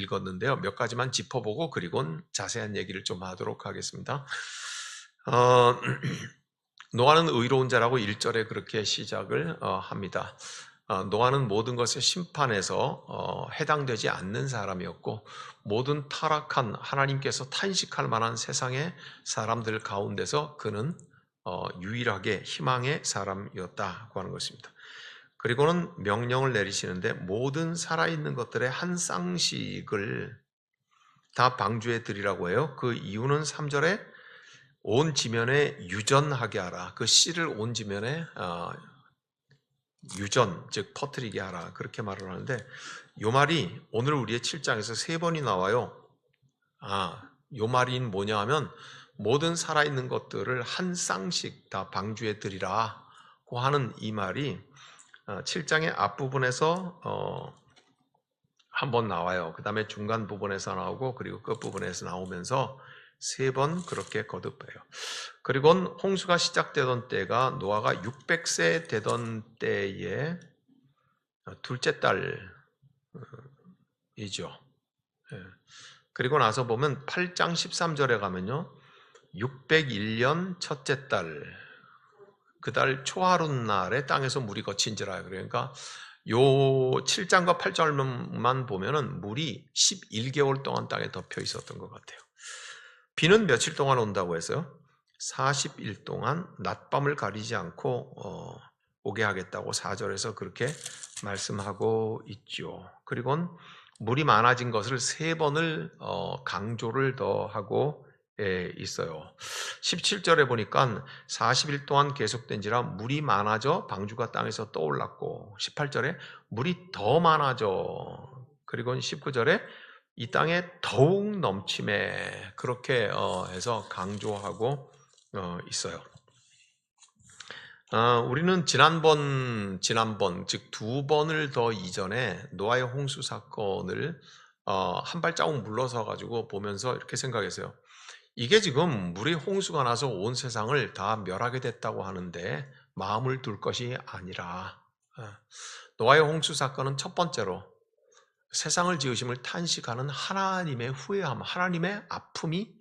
읽었는데요. 몇 가지만 짚어보고 그리고는 자세한 얘기를 좀 하도록 하겠습니다. 노아는 의로운 자라고 1절에 그렇게 시작을 합니다. 노아는 모든 것의 심판에서 해당되지 않는 사람이었고 모든 타락한 하나님께서 탄식할 만한 세상의 사람들 가운데서 그는 유일하게 희망의 사람이었다고 하는 것입니다. 그리고는 명령을 내리시는데 모든 살아있는 것들의 한 쌍씩을 다 방주에 드리라고 해요. 그 이유는 3절에 온 지면에 유전하게 하라. 그 씨를 온 지면에 유전, 즉 퍼뜨리게 하라. 그렇게 말을 하는데 이 말이 오늘 우리의 7장에서 3번이 나와요. 이 말이 뭐냐 하면 모든 살아있는 것들을 한 쌍씩 다 방주에 드리라고 하는 이 말이 7장의 앞부분에서 한번 나와요. 그 다음에 중간 부분에서 나오고 그리고 끝부분에서 나오면서 3번 그렇게 거듭해요. 그리고 홍수가 시작되던 때가 노아가 600세 되던 때에 둘째 딸이죠. 그리고 나서 보면 8장 13절에 가면요. 601년 첫째 달, 그 달 초하룻날에 땅에서 물이 거친지라. 그러니까 요 7장과 8절만 보면은 물이 11개월 동안 땅에 덮여 있었던 것 같아요. 비는 며칠 동안 온다고 해서요. 40일 동안 낮밤을 가리지 않고 오게 하겠다고 4절에서 그렇게 말씀하고 있죠. 그리고 물이 많아진 것을 3번을 강조를 더 하고 있어요. 17절에 보니까 40일 동안 계속된지라 물이 많아져 방주가 땅에서 떠올랐고 18절에 물이 더 많아져 그리고 19절에 이 땅에 더욱 넘침에 그렇게 해서 강조하고 있어요. 우리는 지난번 즉 2번을 더 이전에 노아의 홍수 사건을 한 발자국 물러서 가지고 보면서 이렇게 생각했어요. 이게 지금 물이 홍수가 나서 온 세상을 다 멸하게 됐다고 하는데 마음을 둘 것이 아니라 노아의 홍수 사건은 첫 번째로 세상을 지으심을 탄식하는 하나님의 후회함, 하나님의 아픔이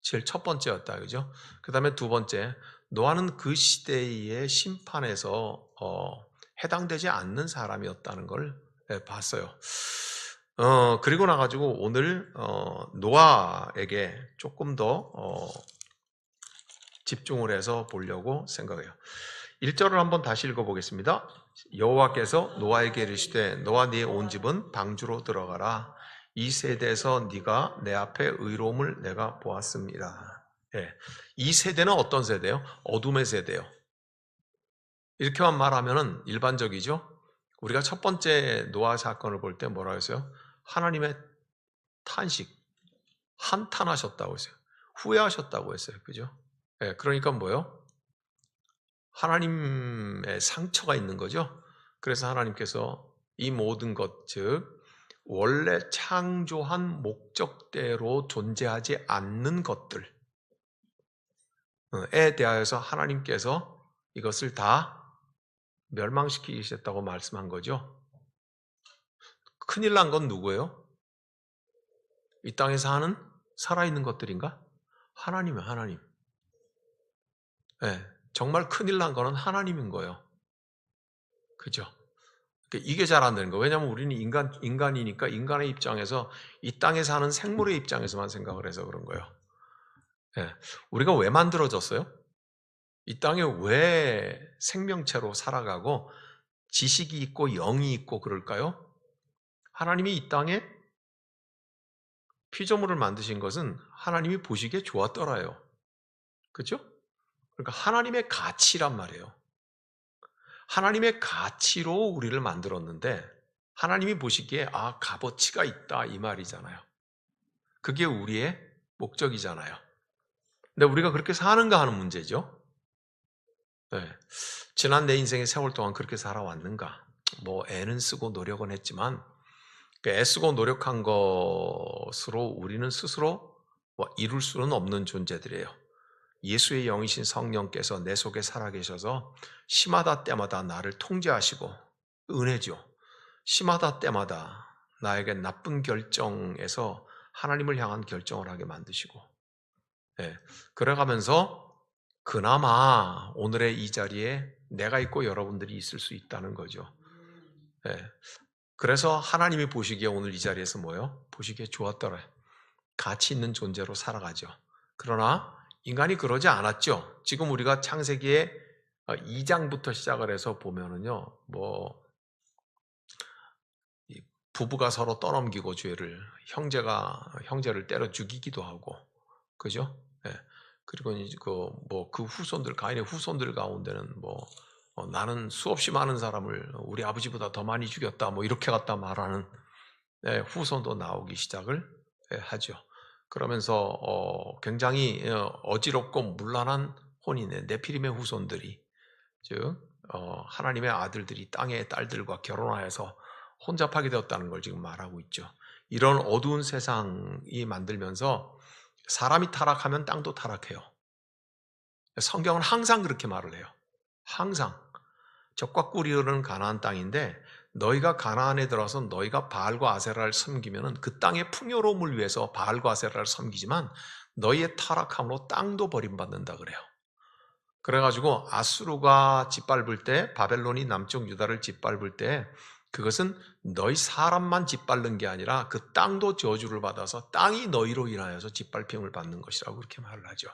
제일 첫 번째였다. 그죠? 그 다음에 두 번째, 노아는 그 시대의 심판에서 해당되지 않는 사람이었다는 걸 봤어요. 그리고 나가지고 오늘 노아에게 조금 더 집중을 해서 보려고 생각해요. 1절을 한번 다시 읽어보겠습니다. 여호와께서 노아에게 이르시되 노아 네 온 집은 방주로 들어가라. 이 세대에서 네가 내 앞에 의로움을 내가 보았습니다. 이 세대는 어떤 세대요? 어둠의 세대요. 이렇게만 말하면 일반적이죠. 우리가 첫 번째 노아 사건을 볼 때 뭐라고 했어요? 하나님의 탄식, 한탄하셨다고 했어요. 후회하셨다고 했어요. 그죠? 그러니까 뭐요? 하나님의 상처가 있는 거죠. 그래서 하나님께서 이 모든 것, 즉 원래 창조한 목적대로 존재하지 않는 것들에 대하여서 하나님께서 이것을 다 멸망시키셨다고 말씀한 거죠. 큰일 난 건 누구예요? 이 땅에 사는 살아있는 것들인가? 하나님이에요. 하나님. 정말 큰일 난 거는 하나님인 거예요. 그죠? 이게 잘 안 되는 거예요. 왜냐하면 우리는 인간이니까 인간의 입장에서 이 땅에 사는 생물의 입장에서만 생각을 해서 그런 거예요. 우리가 왜 만들어졌어요? 이 땅에 왜 생명체로 살아가고 지식이 있고 영이 있고 그럴까요? 하나님이 이 땅에 피조물을 만드신 것은 하나님이 보시기에 좋았더라요. 그렇죠? 그러니까 하나님의 가치란 말이에요. 하나님의 가치로 우리를 만들었는데 하나님이 보시기에 값어치가 있다 이 말이잖아요. 그게 우리의 목적이잖아요. 근데 우리가 그렇게 사는가 하는 문제죠. 지난 내 인생의 세월 동안 그렇게 살아왔는가? 애는 쓰고 노력은 했지만 애쓰고 노력한 것으로 우리는 스스로 이룰 수는 없는 존재들이에요. 예수의 영이신 성령께서 내 속에 살아계셔서 시마다 때마다 나를 통제하시고 은혜죠. 시마다 때마다 나에게 나쁜 결정에서 하나님을 향한 결정을 하게 만드시고, 예, 그래가면서 그나마 오늘의 이 자리에 내가 있고 여러분들이 있을 수 있다는 거죠. 예, 그래서 하나님이 보시기에 오늘 이 자리에서 뭐요? 보시기에 좋았더래. 가치 있는 존재로 살아가죠. 그러나 인간이 그러지 않았죠. 지금 우리가 창세기의 2장부터 시작을 해서 보면은요, 부부가 서로 떠넘기고 죄를, 형제가 형제를 때려 죽이기도 하고, 그죠? 예. 그리고 이제 그 후손들, 가인의 후손들 가운데는 나는 수없이 많은 사람을 우리 아버지보다 더 많이 죽였다, 이렇게 갖다 말하는, 예, 후손도 나오기 시작을, 예, 하죠. 그러면서 굉장히 어지럽고 문란한 혼인의 네피림의 후손들이, 즉 하나님의 아들들이 땅의 딸들과 결혼하여서 혼잡하게 되었다는 걸 지금 말하고 있죠. 이런 어두운 세상이 만들면서 사람이 타락하면 땅도 타락해요. 성경은 항상 그렇게 말을 해요. 항상. 적과 꿀이 흐르는 가나안 땅인데 너희가 가나안에 들어서 너희가 바알과 아세라를 섬기면은 그 땅의 풍요로움을 위해서 바알과 아세라를 섬기지만 너희의 타락함으로 땅도 버림받는다 그래요. 그래가지고 아수르가 짓밟을 때, 바벨론이 남쪽 유다를 짓밟을 때 그것은 너희 사람만 짓밟는 게 아니라 그 땅도 저주를 받아서 땅이 너희로 인하여서 짓밟힘을 받는 것이라고 그렇게 말을 하죠.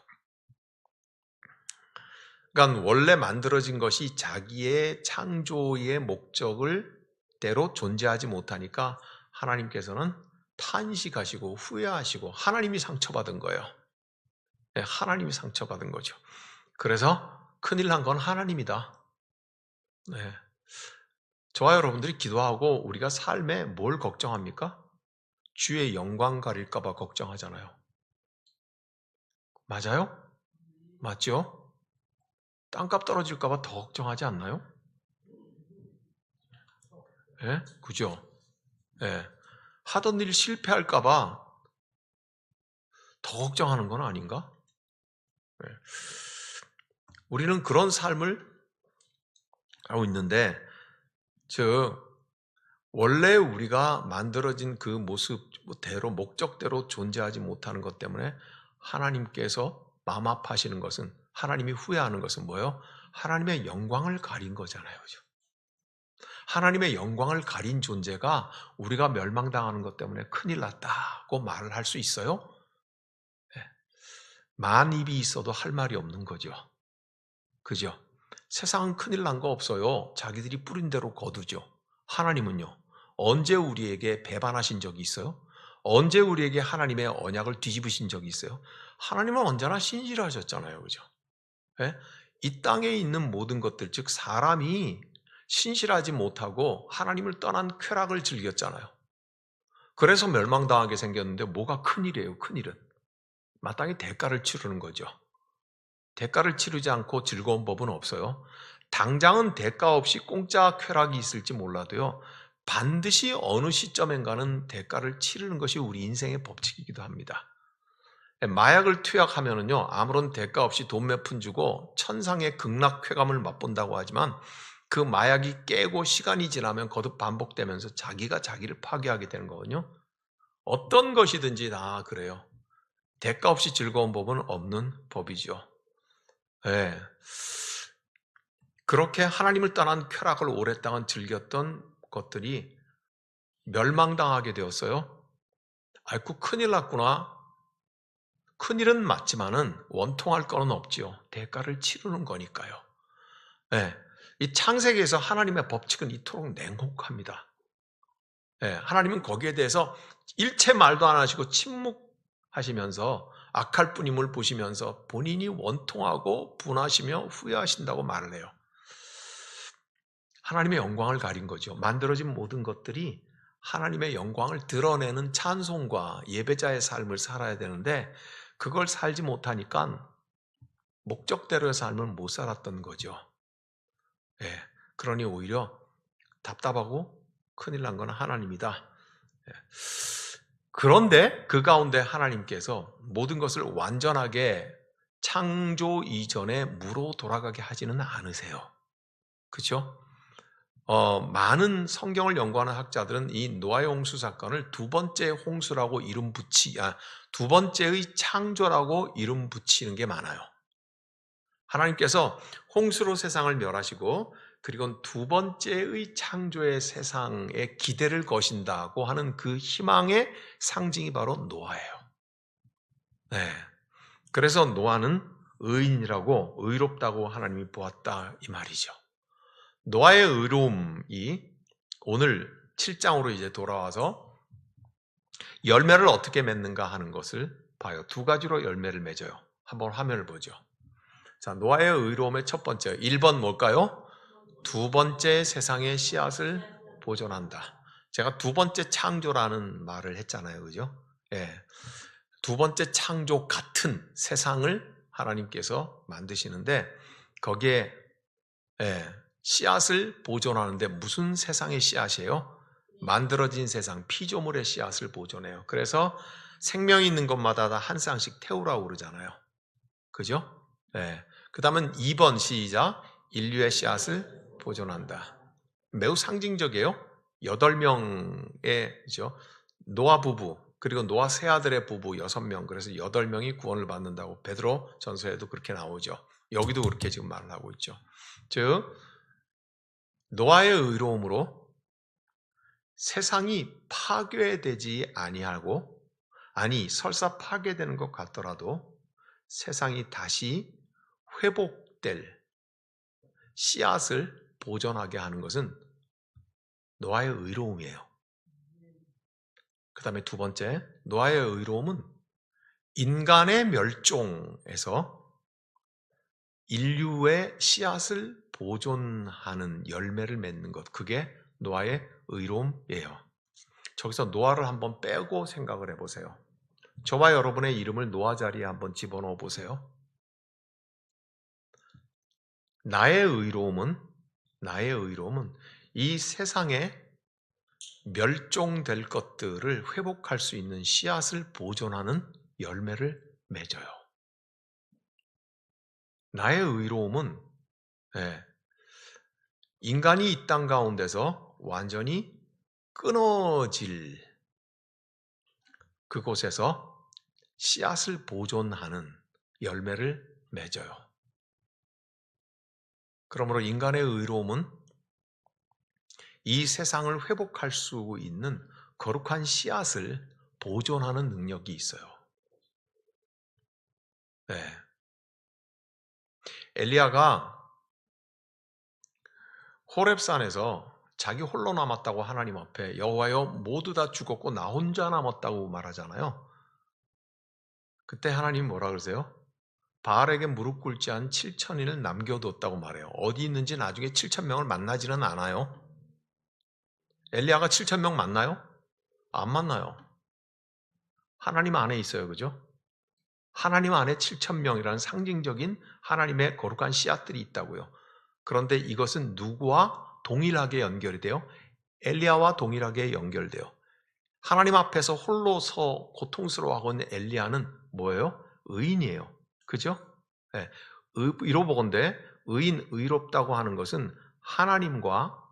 그러니까 원래 만들어진 것이 자기의 창조의 목적을 대로 존재하지 못하니까 하나님께서는 탄식하시고 후회하시고 하나님이 상처받은 거예요. 네, 하나님이 상처받은 거죠. 그래서 큰일 난 건 하나님이다. 네. 저와 여러분들이 기도하고 우리가 삶에 뭘 걱정합니까? 주의 영광 가릴까 봐 걱정하잖아요. 맞아요? 맞죠? 땅값 떨어질까 봐 더 걱정하지 않나요? 예? 그죠? 예. 하던 일 실패할까 봐 더 걱정하는 건 아닌가? 예. 우리는 그런 삶을 하고 있는데, 즉 원래 우리가 만들어진 그 모습대로 목적대로 존재하지 못하는 것 때문에 하나님께서 마음 아파하시는 것은, 하나님이 후회하는 것은 뭐예요? 하나님의 영광을 가린 거잖아요. 그죠? 하나님의 영광을 가린 존재가 우리가 멸망당하는 것 때문에 큰일 났다고 말을 할 수 있어요? 네. 만 입이 있어도 할 말이 없는 거죠. 그죠? 세상은 큰일 난 거 없어요. 자기들이 뿌린 대로 거두죠. 하나님은요, 언제 우리에게 배반하신 적이 있어요? 언제 우리에게 하나님의 언약을 뒤집으신 적이 있어요? 하나님은 언제나 신실하셨잖아요. 그죠? 예? 이 땅에 있는 모든 것들, 즉 사람이 신실하지 못하고 하나님을 떠난 쾌락을 즐겼잖아요. 그래서 멸망당하게 생겼는데 뭐가 큰일이에요? 큰일은 마땅히 대가를 치르는 거죠. 대가를 치르지 않고 즐거운 법은 없어요. 당장은 대가 없이 공짜 쾌락이 있을지 몰라도요, 반드시 어느 시점인가는 대가를 치르는 것이 우리 인생의 법칙이기도 합니다. 마약을 투약하면은요, 아무런 대가 없이 돈 몇 푼 주고 천상의 극락 쾌감을 맛본다고 하지만 그 마약이 깨고 시간이 지나면 거듭 반복되면서 자기가 자기를 파괴하게 되는 거거든요. 어떤 것이든지 다 그래요. 대가 없이 즐거운 법은 없는 법이죠. 네. 그렇게 하나님을 떠난 쾌락을 오랫동안 즐겼던 것들이 멸망당하게 되었어요. 아이고 큰일 났구나. 큰일은 맞지만은 원통할 거는 없지요. 대가를 치르는 거니까요. 네. 이 창세기에서 하나님의 법칙은 이토록 냉혹합니다. 네. 하나님은 거기에 대해서 일체 말도 안 하시고 침묵하시면서 악할 뿐임을 보시면서 본인이 원통하고 분하시며 후회하신다고 말을 해요. 하나님의 영광을 가린 거죠. 만들어진 모든 것들이 하나님의 영광을 드러내는 찬송과 예배자의 삶을 살아야 되는데 그걸 살지 못하니까 목적대로의 삶을 못 살았던 거죠. 예, 그러니 오히려 답답하고 큰일 난 건 하나님이다. 예. 그런데 그 가운데 하나님께서 모든 것을 완전하게 창조 이전에 무로 돌아가게 하지는 않으세요. 그렇죠? 많은 성경을 연구하는 학자들은 이 노아의 홍수 사건을 두 번째 홍수라고 두 번째의 창조라고 이름 붙이는 게 많아요. 하나님께서 홍수로 세상을 멸하시고 그리고 두 번째의 창조의 세상에 기대를 거신다고 하는 그 희망의 상징이 바로 노아예요. 네. 그래서 노아는 의인이라고 의롭다고 하나님이 보았다 이 말이죠. 노아의 의로움이 오늘 7장으로 이제 돌아와서 열매를 어떻게 맺는가 하는 것을 봐요. 두 가지로 열매를 맺어요. 한번 화면을 보죠. 자, 노아의 의로움의 첫 번째, 1번 뭘까요? 두 번째 세상의 씨앗을 보존한다. 제가 두 번째 창조라는 말을 했잖아요. 그죠? 예. 두 번째 창조 같은 세상을 하나님께서 만드시는데 거기에 씨앗을 보존하는데 무슨 세상의 씨앗이에요? 만들어진 세상, 피조물의 씨앗을 보존해요. 그래서 생명이 있는 것마다 다 한 쌍씩 태우라고 그러잖아요. 그죠? 그 다음은 2번 시작. 인류의 씨앗을 보존한다. 매우 상징적이에요. 8명의 그죠? 노아 부부 그리고 노아 세 아들의 부부 6명 그래서 8명이 구원을 받는다고 베드로 전서에도 그렇게 나오죠. 여기도 그렇게 지금 말을 하고 있죠. 즉 노아의 의로움으로 세상이 파괴되지 아니하고 설사 파괴되는 것 같더라도 세상이 다시 회복될 씨앗을 보존하게 하는 것은 노아의 의로움이에요. 그 다음에 두 번째, 노아의 의로움은 인간의 멸종에서 인류의 씨앗을 보존하는 열매를 맺는 것, 그게 노아의 의로움이에요. 저기서 노아를 한번 빼고 생각을 해보세요. 저와 여러분의 이름을 노아 자리에 한번 집어넣어 보세요. 나의 의로움은 이 세상에 멸종될 것들을 회복할 수 있는 씨앗을 보존하는 열매를 맺어요. 나의 의로움은 인간이 이 땅 가운데서 완전히 끊어질 그곳에서 씨앗을 보존하는 열매를 맺어요. 그러므로 인간의 의로움은 이 세상을 회복할 수 있는 거룩한 씨앗을 보존하는 능력이 있어요. 엘리야가 호렙산에서 자기 홀로 남았다고 하나님 앞에 여호와여 모두 다 죽었고 나 혼자 남았다고 말하잖아요. 그때 하나님 뭐라 그러세요? 바알에게 무릎 꿇지 않은 7,000인을 남겨뒀다고 말해요. 어디 있는지 나중에 7,000명을 만나지는 않아요. 엘리야가 7,000명 만나요? 안 만나요. 하나님 안에 있어요. 그죠? 하나님 안에 7,000명이라는 상징적인 하나님의 거룩한 씨앗들이 있다고요. 그런데 이것은 누구와 동일하게 연결이 돼요? 엘리야와 동일하게 연결돼요. 하나님 앞에서 홀로서 고통스러워하고 있는 엘리야는 뭐예요? 의인이에요. 그죠? 이로 보건대 의인, 의롭다고 하는 것은 하나님과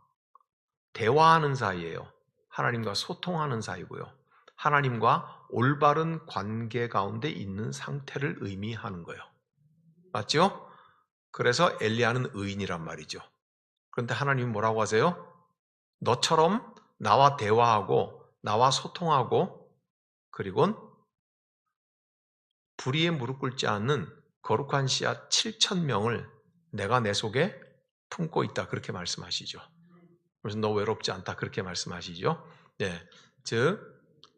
대화하는 사이예요. 하나님과 소통하는 사이고요. 하나님과 올바른 관계 가운데 있는 상태를 의미하는 거예요. 맞죠? 그래서 엘리야는 의인이란 말이죠. 그런데 하나님은 뭐라고 하세요? 너처럼 나와 대화하고 나와 소통하고 그리고 불의에 무릎 꿇지 않는 거룩한 씨앗 7,000명을 내가 내 속에 품고 있다. 그렇게 말씀하시죠. 그래서 너 외롭지 않다. 그렇게 말씀하시죠. 즉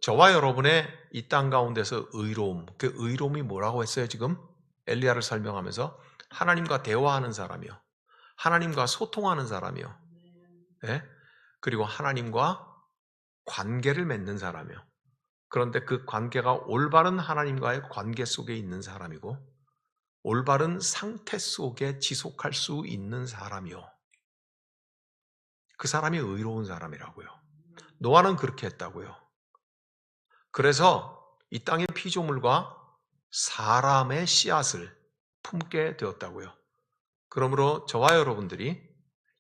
저와 여러분의 이 땅 가운데서 의로움, 그 의로움이 뭐라고 했어요 지금? 엘리야를 설명하면서 하나님과 대화하는 사람이요. 하나님과 소통하는 사람이요. 그리고 하나님과 관계를 맺는 사람이요. 그런데 그 관계가 올바른 하나님과의 관계 속에 있는 사람이고 올바른 상태 속에 지속할 수 있는 사람이요. 그 사람이 의로운 사람이라고요. 노아는 그렇게 했다고요. 그래서 이 땅의 피조물과 사람의 씨앗을 품게 되었다고요. 그러므로 저와 여러분들이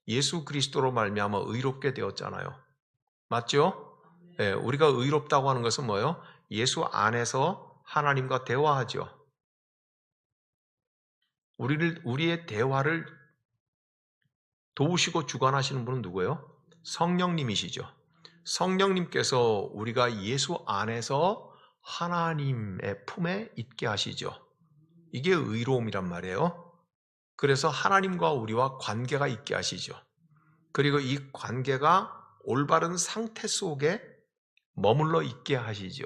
예수 그리스도로 말미암아 의롭게 되었잖아요. 맞죠? 예, 우리가 의롭다고 하는 것은 뭐예요? 예수 안에서 하나님과 대화하죠. 우리의 대화를 도우시고 주관하시는 분은 누구예요? 성령님이시죠. 성령님께서 우리가 예수 안에서 하나님의 품에 있게 하시죠. 이게 의로움이란 말이에요. 그래서 하나님과 우리와 관계가 있게 하시죠. 그리고 이 관계가 올바른 상태 속에 머물러 있게 하시죠.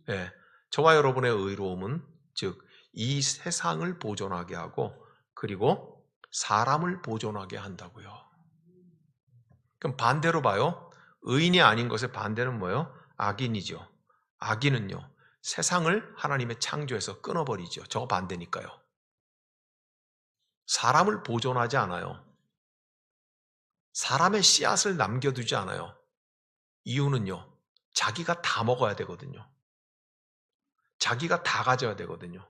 예, 저와 여러분의 의로움은 즉 이 세상을 보존하게 하고 그리고 사람을 보존하게 한다고요. 그럼 반대로 봐요. 의인이 아닌 것의 반대는 뭐예요? 악인이죠. 악인은요, 세상을 하나님의 창조에서 끊어버리죠. 저 반대니까요. 사람을 보존하지 않아요. 사람의 씨앗을 남겨두지 않아요. 이유는요, 자기가 다 먹어야 되거든요. 자기가 다 가져야 되거든요.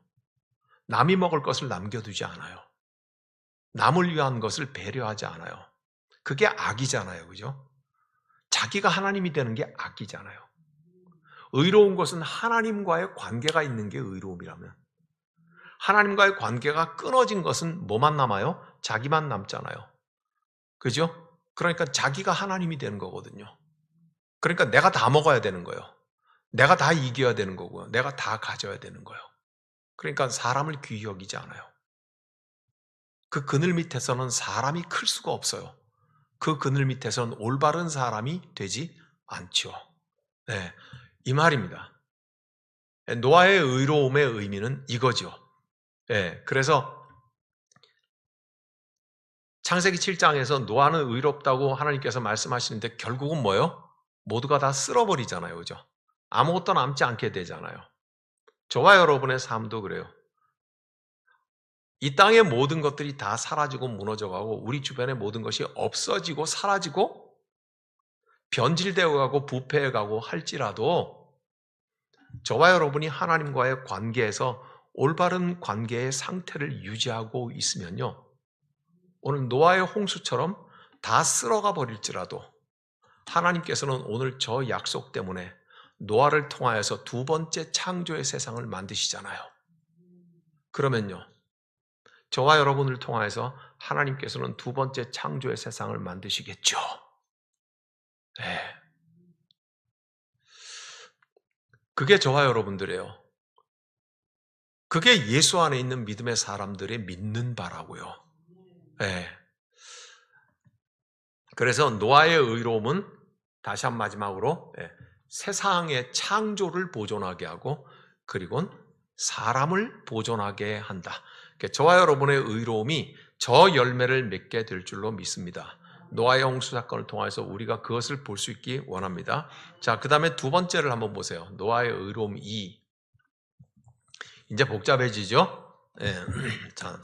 남이 먹을 것을 남겨두지 않아요. 남을 위한 것을 배려하지 않아요. 그게 악이잖아요. 그죠? 자기가 하나님이 되는 게 악이잖아요. 의로운 것은 하나님과의 관계가 있는 게 의로움이라면, 하나님과의 관계가 끊어진 것은 뭐만 남아요? 자기만 남잖아요. 그죠? 그러니까 자기가 하나님이 되는 거거든요. 그러니까 내가 다 먹어야 되는 거예요. 내가 다 이겨야 되는 거고요. 내가 다 가져야 되는 거예요. 그러니까 사람을 귀히 여기지 않아요. 그 그늘 밑에서는 사람이 클 수가 없어요. 그 그늘 밑에서는 올바른 사람이 되지 않죠. 네, 이 말입니다. 노아의 의로움의 의미는 이거죠. 네, 그래서 창세기 7장에서 노아는 의롭다고 하나님께서 말씀하시는데 결국은 뭐예요? 모두가 다 쓸어버리잖아요. 그죠? 아무것도 남지 않게 되잖아요. 저와 여러분의 삶도 그래요. 이 땅의 모든 것들이 다 사라지고 무너져가고 우리 주변의 모든 것이 없어지고 사라지고 변질되어 가고 부패해 가고 할지라도 저와 여러분이 하나님과의 관계에서 올바른 관계의 상태를 유지하고 있으면요, 오늘 노아의 홍수처럼 다 쓸어가 버릴지라도 하나님께서는 오늘 저 약속 때문에 노아를 통하여서 두 번째 창조의 세상을 만드시잖아요. 그러면요, 저와 여러분을 통하여서 하나님께서는 두 번째 창조의 세상을 만드시겠죠. 네. 그게 저와 여러분들이에요. 그게 예수 안에 있는 믿음의 사람들의 믿는 바라고요. 네. 그래서 노아의 의로움은 다시 한 마지막으로 세상의 창조를 보존하게 하고 그리고 사람을 보존하게 한다. 저와 여러분의 의로움이 저 열매를 맺게 될 줄로 믿습니다. 노아의 홍수 사건을 통해서 우리가 그것을 볼 수 있기 원합니다. 자, 그 다음에 두 번째를 한번 보세요. 노아의 의로움 2. 이제 복잡해지죠? 네. 자,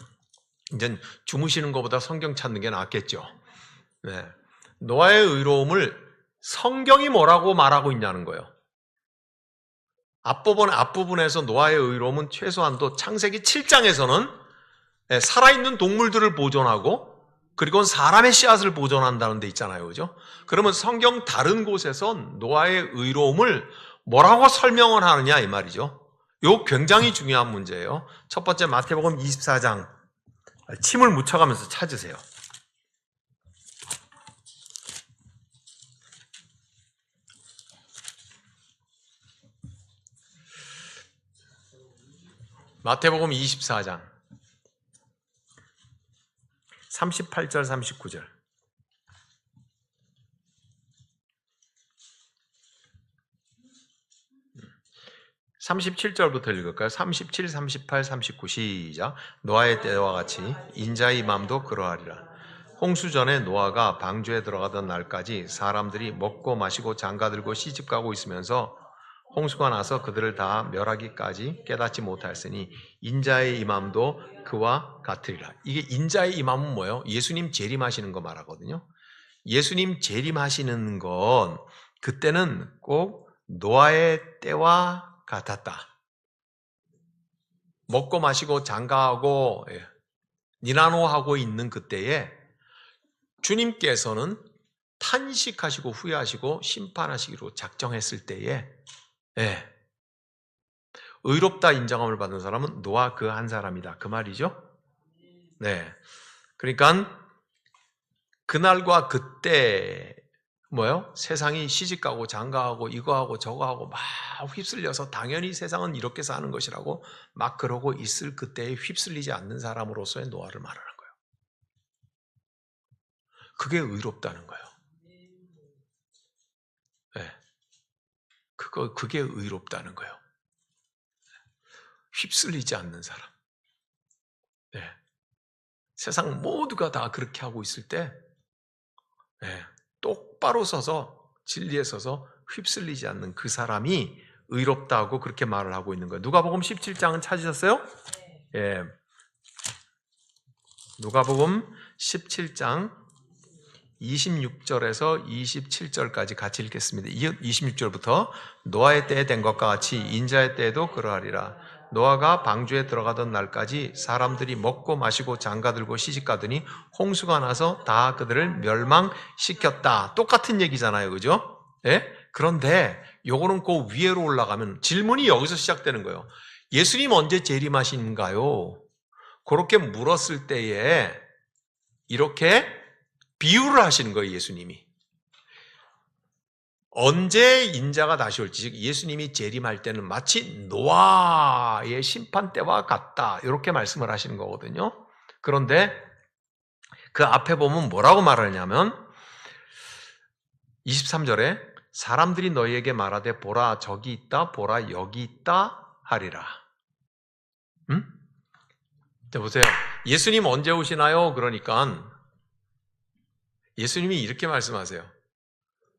이제 주무시는 것보다 성경 찾는 게 낫겠죠? 네. 노아의 의로움을 성경이 뭐라고 말하고 있냐는 거예요. 앞부분에서 노아의 의로움은 최소한도 창세기 7장에서는 살아있는 동물들을 보존하고 그리고 사람의 씨앗을 보존한다는 데 있잖아요. 그죠? 그러면 성경 다른 곳에선 노아의 의로움을 뭐라고 설명을 하느냐 이 말이죠. 이거 굉장히 중요한 문제예요. 첫 번째 마태복음 24장. 침을 묻혀가면서 찾으세요. 마태복음 24장 38절 39절 37절부터 읽을까요? 37, 38, 39 시작. 노아의 때와 같이 인자의 맘도 그러하리라. 홍수 전에 노아가 방주에 들어가던 날까지 사람들이 먹고 마시고 장가들고 시집가고 있으면서 홍수가 나서 그들을 다 멸하기까지 깨닫지 못하였으니 인자의 임함도 그와 같으리라. 이게 인자의 임함은 뭐예요? 예수님 재림하시는 거 말하거든요. 예수님 재림하시는 건 그때는 꼭 노아의 때와 같았다. 먹고 마시고 장가하고 니나노하고 있는 그때에 주님께서는 탄식하시고 후회하시고 심판하시기로 작정했을 때에 의롭다 인정함을 받은 사람은 노아 그 한 사람이다. 그 말이죠. 네. 그러니까 그날과 그때 세상이 시집가고 장가하고 이거하고 저거하고 막 휩쓸려서 당연히 세상은 이렇게 사는 것이라고 막 그러고 있을 그때에 휩쓸리지 않는 사람으로서의 노아를 말하는 거예요. 그게 의롭다는 거예요. 네. 그게 의롭다는 거예요. 휩쓸리지 않는 사람. 네. 세상 모두가 다 그렇게 하고 있을 때 똑바로 서서 진리에 서서 휩쓸리지 않는 그 사람이 의롭다고 그렇게 말을 하고 있는 거예요. 누가복음 17장은 찾으셨어요? 예. 누가복음 17장 26절에서 27절까지 같이 읽겠습니다. 26절부터 노아의 때에 된 것과 같이 인자의 때에도 그러하리라. 노아가 방주에 들어가던 날까지 사람들이 먹고 마시고 장가들고 시집가더니 홍수가 나서 다 그들을 멸망시켰다. 똑같은 얘기잖아요. 그죠? 예? 그런데 요거는 그 위로 올라가면 질문이 여기서 시작되는 거예요. 예수님 언제 재림하신가요? 그렇게 물었을 때에 이렇게 비유를 하시는 거예요. 예수님이. 언제 인자가 다시 올지, 즉 예수님이 재림할 때는 마치 노아의 심판 때와 같다. 이렇게 말씀을 하시는 거거든요. 그런데 그 앞에 보면 뭐라고 말하냐면 23절에 사람들이 너희에게 말하되 보라 저기 있다 보라 여기 있다 하리라. 자 보세요. 예수님 언제 오시나요? 그러니까 예수님이 이렇게 말씀하세요.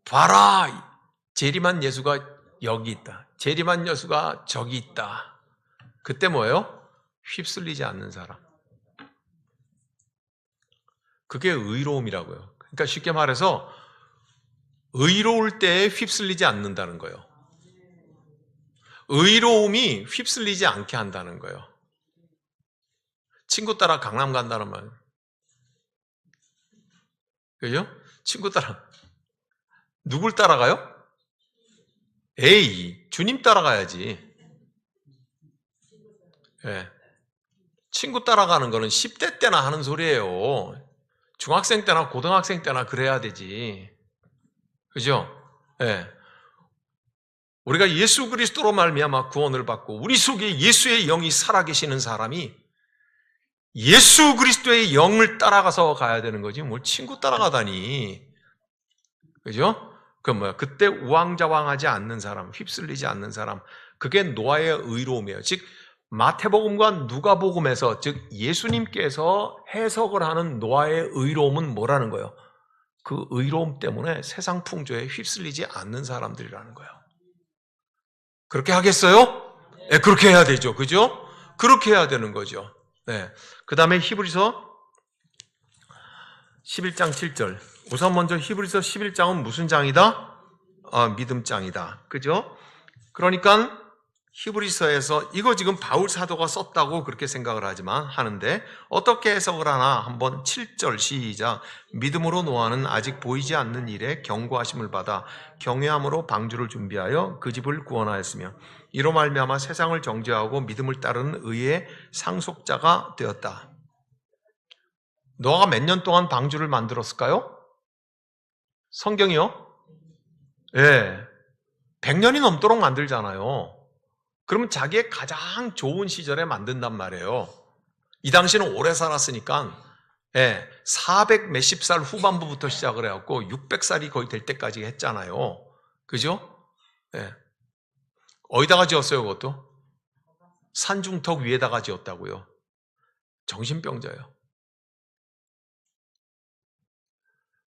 봐라! 재림한 예수가 여기 있다. 재림한 예수가 저기 있다. 그때 뭐예요? 휩쓸리지 않는 사람. 그게 의로움이라고요. 그러니까 쉽게 말해서 의로울 때에 휩쓸리지 않는다는 거예요. 의로움이 휩쓸리지 않게 한다는 거예요. 친구 따라 강남 간다는 말. 그죠? 친구 따라. 누굴 따라가요? 에이, 주님 따라가야지. 네. 친구 따라가는 거는 10대 때나 하는 소리예요. 중학생 때나 고등학생 때나 그래야 되지. 그죠? 네. 우리가 예수 그리스도로 말미암아 구원을 받고 우리 속에 예수의 영이 살아계시는 사람이 예수 그리스도의 영을 따라가서 가야 되는 거지 뭘 친구 따라가다니. 그죠? 그때 우왕좌왕하지 않는 사람, 휩쓸리지 않는 사람, 그게 노아의 의로움이에요. 즉 마태복음과 누가복음에서 즉 예수님께서 해석을 하는 노아의 의로움은 뭐라는 거예요? 그 의로움 때문에 세상 풍조에 휩쓸리지 않는 사람들이라는 거예요. 그렇게 하겠어요? 네, 그렇게 해야 되죠. 그죠? 그렇게 해야 되는 거죠. 네. 그 다음에 히브리서 11장 7절. 우선 먼저 히브리서 11장은 무슨 장이다? 믿음 장이다. 그죠? 그러니까 히브리서에서 이거 지금 바울 사도가 썼다고 그렇게 생각을 하는데 어떻게 해석을 하나 한번 7절 시작. 믿음으로 노아는 아직 보이지 않는 일에 경고하심을 받아 경외함으로 방주를 준비하여 그 집을 구원하였으며 이로 말미암아 세상을 정죄하고 믿음을 따르는 의의 상속자가 되었다. 노아가 몇 년 동안 방주를 만들었을까요? 성경이요? 예. 100년이 넘도록 만들잖아요. 그러면 자기의 가장 좋은 시절에 만든단 말이에요. 이 당시는 오래 살았으니까 400 몇십 살 후반부부터 시작을 해갖고 600살이 거의 될 때까지 했잖아요. 그죠? 어디다가 지었어요, 그것도? 산중턱 위에다가 지었다고요. 정신병자예요.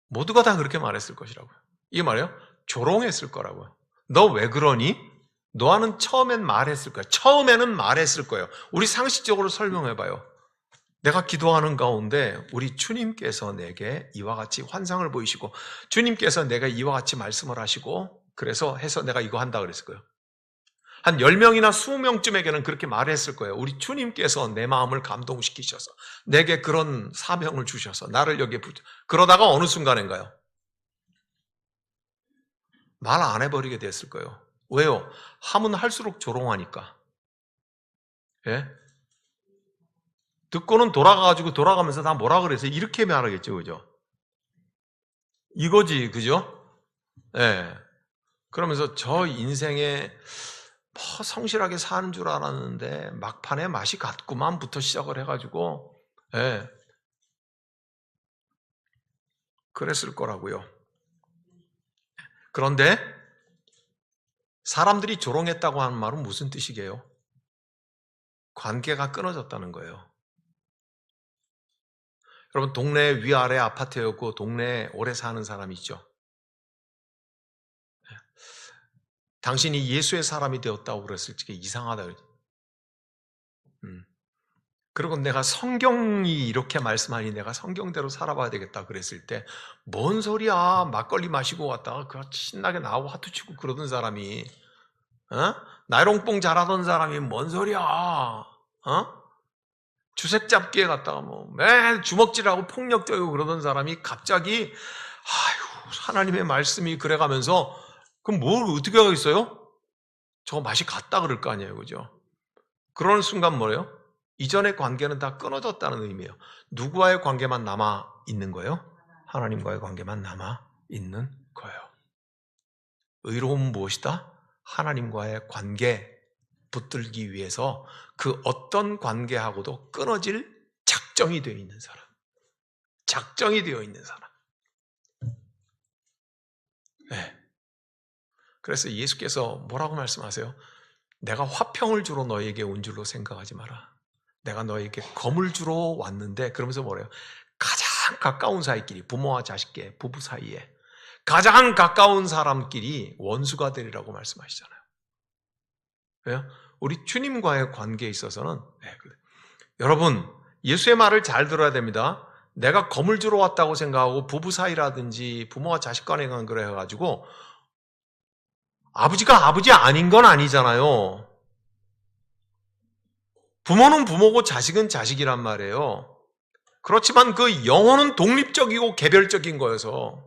모두가 다 그렇게 말했을 것이라고요. 이게 말이에요? 조롱했을 거라고요. 너 왜 그러니? 노아는 처음엔 말했을 거예요. 처음에는 말했을 거예요. 우리 상식적으로 설명해봐요. 내가 기도하는 가운데 우리 주님께서 내게 이와 같이 환상을 보이시고 주님께서 내가 이와 같이 말씀을 하시고 그래서 해서 내가 이거 한다 그랬을 거예요. 한 10명이나 20명쯤에게는 그렇게 말했을 거예요. 우리 주님께서 내 마음을 감동시키셔서 내게 그런 사명을 주셔서 나를 여기에 그러다가 어느 순간인가요? 말 안 해버리게 됐을 거예요. 왜요? 하면 할수록 조롱하니까. 예? 듣고는 돌아가면서 다 뭐라 그래서 이렇게 말하겠죠. 그죠? 이거지. 그죠? 예. 그러면서 저 인생에 성실하게 사는 줄 알았는데 막판에 맛이 갔구만부터 시작을 해가지고 예. 그랬을 거라고요. 그런데 사람들이 조롱했다고 하는 말은 무슨 뜻이게요? 관계가 끊어졌다는 거예요. 여러분 동네 위아래 아파트였고 동네에 오래 사는 사람이 있죠. 당신이 예수의 사람이 되었다고 그랬을 때 이상하다. 그리고 내가 성경이 이렇게 말씀하니 내가 성경대로 살아봐야 되겠다 그랬을 때 뭔 소리야 막걸리 마시고 왔다가 그 신나게 나하고 화투치고 그러던 사람이 나이롱뽕 잘하던 사람이 뭔 소리야 주색 잡기에 갔다가 뭐 매일 주먹질하고 폭력적이고 그러던 사람이 갑자기 아유 하나님의 말씀이 그래가면서 그럼 뭘 어떻게 하겠어요? 저거 맛이 갔다 그럴 거 아니에요, 그죠? 그런 순간 뭐예요? 이전의 관계는 다 끊어졌다는 의미예요. 누구와의 관계만 남아 있는 거예요? 하나님과의 관계만 남아 있는 거예요. 의로움은 무엇이다? 하나님과의 관계 붙들기 위해서 그 어떤 관계하고도 끊어질 작정이 되어 있는 사람. 작정이 되어 있는 사람. 네. 그래서 예수께서 뭐라고 말씀하세요? 내가 화평을 주러 너에게 온 줄로 생각하지 마라. 내가 너에게 검을 주러 왔는데 그러면서 뭐래요? 가장 가까운 사이끼리 부모와 자식계 부부 사이에 가장 가까운 사람끼리 원수가 되리라고 말씀하시잖아요. 왜요? 우리 주님과의 관계에 있어서는 여러분 예수의 말을 잘 들어야 됩니다. 내가 검을 주러 왔다고 생각하고 부부 사이라든지 부모와 자식 간에 관계를 해가지고 아버지가 아버지 아닌 건 아니잖아요. 부모는 부모고 자식은 자식이란 말이에요. 그렇지만 그 영혼은 독립적이고 개별적인 거여서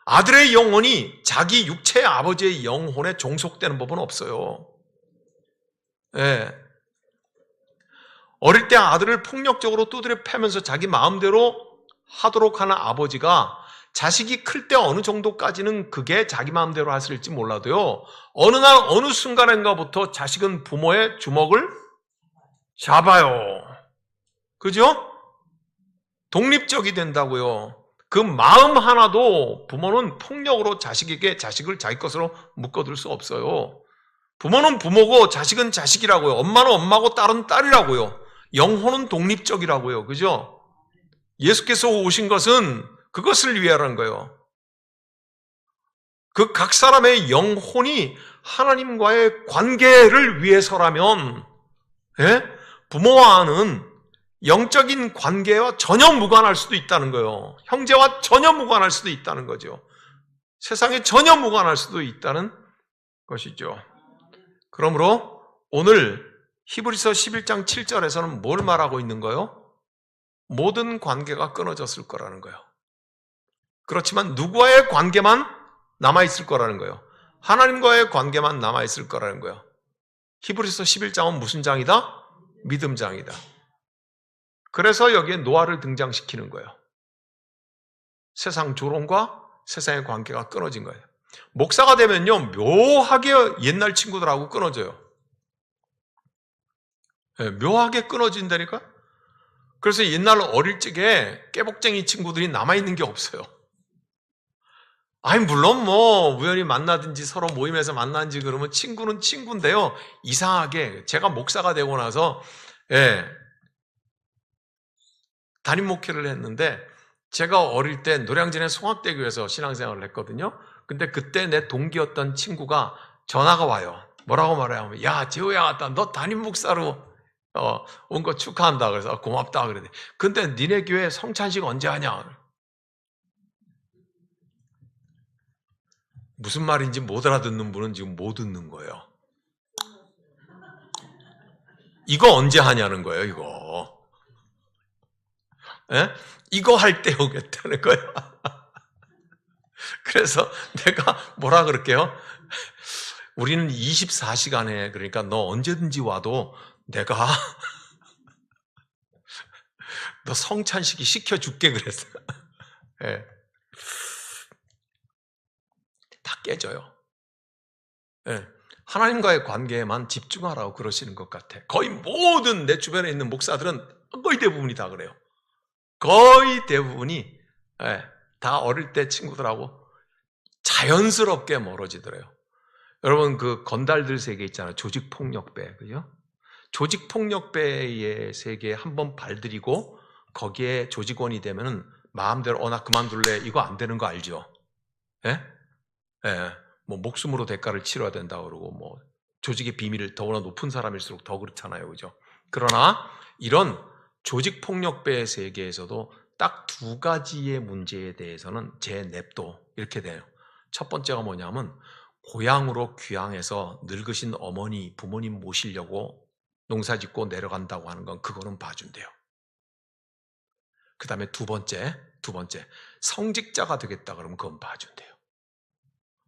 아들의 영혼이 자기 육체의 아버지의 영혼에 종속되는 법은 없어요. 예. 어릴 때 아들을 폭력적으로 두드려 패면서 자기 마음대로 하도록 하는 아버지가 자식이 클 때 어느 정도까지는 그게 자기 마음대로 하실지 몰라도요. 어느 날 어느 순간인가부터 자식은 부모의 주먹을 잡아요. 그죠? 독립적이 된다고요. 그 마음 하나도 부모는 폭력으로 자식을 자기 것으로 묶어둘 수 없어요. 부모는 부모고 자식은 자식이라고요. 엄마는 엄마고 딸은 딸이라고요. 영혼은 독립적이라고요. 그죠? 예수께서 오신 것은 그것을 위하라는 거예요. 그 각 사람의 영혼이 하나님과의 관계를 위해서라면 부모와는 영적인 관계와 전혀 무관할 수도 있다는 거예요. 형제와 전혀 무관할 수도 있다는 거죠. 세상에 전혀 무관할 수도 있다는 것이죠. 그러므로 오늘 히브리서 11장 7절에서는 뭘 말하고 있는 거예요? 모든 관계가 끊어졌을 거라는 거예요. 그렇지만 누구와의 관계만 남아있을 거라는 거예요. 하나님과의 관계만 남아있을 거라는 거예요. 히브리서 11장은 무슨 장이다? 믿음 장이다. 그래서 여기에 노아를 등장시키는 거예요. 세상 조롱과 세상의 관계가 끊어진 거예요. 목사가 되면요, 묘하게 옛날 친구들하고 끊어져요. 네, 묘하게 끊어진다니까? 그래서 옛날 어릴 적에 깨복쟁이 친구들이 남아있는 게 없어요. 아니, 물론 뭐, 우연히 만나든지 서로 모임에서 만나든지 그러면 친구는 친구인데요. 이상하게, 제가 목사가 되고 나서, 담임 목회를 했는데, 제가 어릴 때 노량진의 송악대교에서 신앙생활을 했거든요. 근데 그때 내 동기였던 친구가 전화가 와요. 뭐라고 말해요? 야, 재호야, 너 담임 목사로 온 거 축하한다. 그래서 고맙다. 그러더니 근데 니네 교회 성찬식 언제 하냐? 무슨 말인지 못 알아듣는 분은 지금 못 듣는 거예요. 이거 언제 하냐는 거예요, 이거. 예? 이거 할 때 오겠다는 거예요. 그래서 내가 뭐라 그럴게요? 우리는 24시간에, 그러니까 너 언제든지 와도 내가 너 성찬식이 시켜줄게 그랬어. 예. 다 깨져요. 예. 하나님과의 관계에만 집중하라고 그러시는 것 같아. 거의 모든 내 주변에 있는 목사들은 거의 대부분이 다 그래요. 거의 대부분이 다 어릴 때 친구들하고 자연스럽게 멀어지더래요. 여러분 그 건달들 세계 있잖아요. 조직폭력배, 그죠? 조직폭력배의 세계에 한번 발들이고 거기에 조직원이 되면은 마음대로 나 그만둘래 이거 안 되는 거 알죠? 예? 예. 뭐 목숨으로 대가를 치러야 된다 그러고 뭐 조직의 비밀을 더구나 높은 사람일수록 더 그렇잖아요, 그죠? 그러나 이런 조직폭력배의 세계에서도 딱 두 가지의 문제에 대해서는 제 냅도 이렇게 돼요. 첫 번째가 뭐냐면 고향으로 귀향해서 늙으신 어머니, 부모님 모시려고 농사 짓고 내려간다고 하는 건 그거는 봐준대요. 그 다음에 두 번째, 성직자가 되겠다 그러면 그건 봐준대요.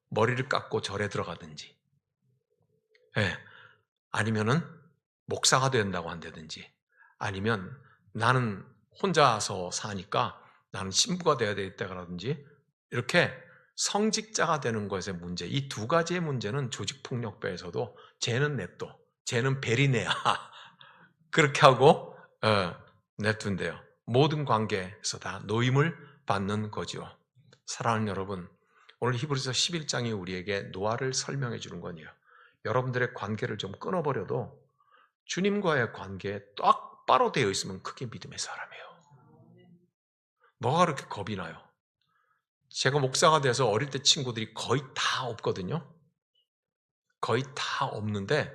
머리를 깎고 절에 들어가든지, 예. 아니면은 목사가 된다고 한다든지, 아니면 나는 혼자서 사니까 나는 신부가 되어야 되겠다라든지, 이렇게 성직자가 되는 것의 문제, 이 두 가지의 문제는 조직폭력배에서도 쟤는 냅둬, 쟤는 베리네야 그렇게 하고 냅둔대요. 모든 관계에서 다 노임을 받는 거죠. 사랑하는 여러분, 오늘 히브리서 11장이 우리에게 노아를 설명해 주는 거니요. 여러분들의 관계를 좀 끊어버려도 주님과의 관계에 똑바로 되어 있으면 그게 믿음의 사람이에요. 뭐가 그렇게 겁이 나요? 제가 목사가 돼서 어릴 때 친구들이 거의 다 없거든요. 거의 다 없는데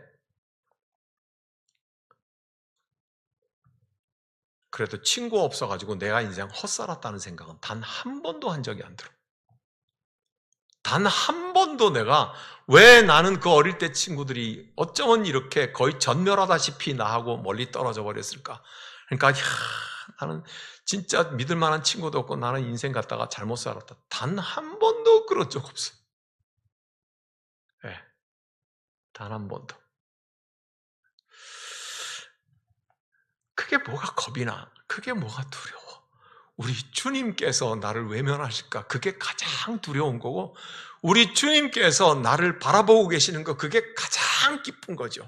그래도 친구 없어가지고 내가 인생 헛살았다는 생각은 단 한 번도 한 적이 안 들어. 단 한 번도 내가 왜 나는 그 어릴 때 친구들이 어쩌면 이렇게 거의 전멸하다시피 나하고 멀리 떨어져 버렸을까. 그러니까 나는 진짜 믿을 만한 친구도 없고 나는 인생 갖다가 잘못 살았다. 단 한 번도 그런 적 없어. 네, 단 한 번도. 그게 뭐가 겁이 나? 그게 뭐가 두려워? 우리 주님께서 나를 외면하실까? 그게 가장 두려운 거고, 우리 주님께서 나를 바라보고 계시는 거, 그게 가장 기쁜 거죠.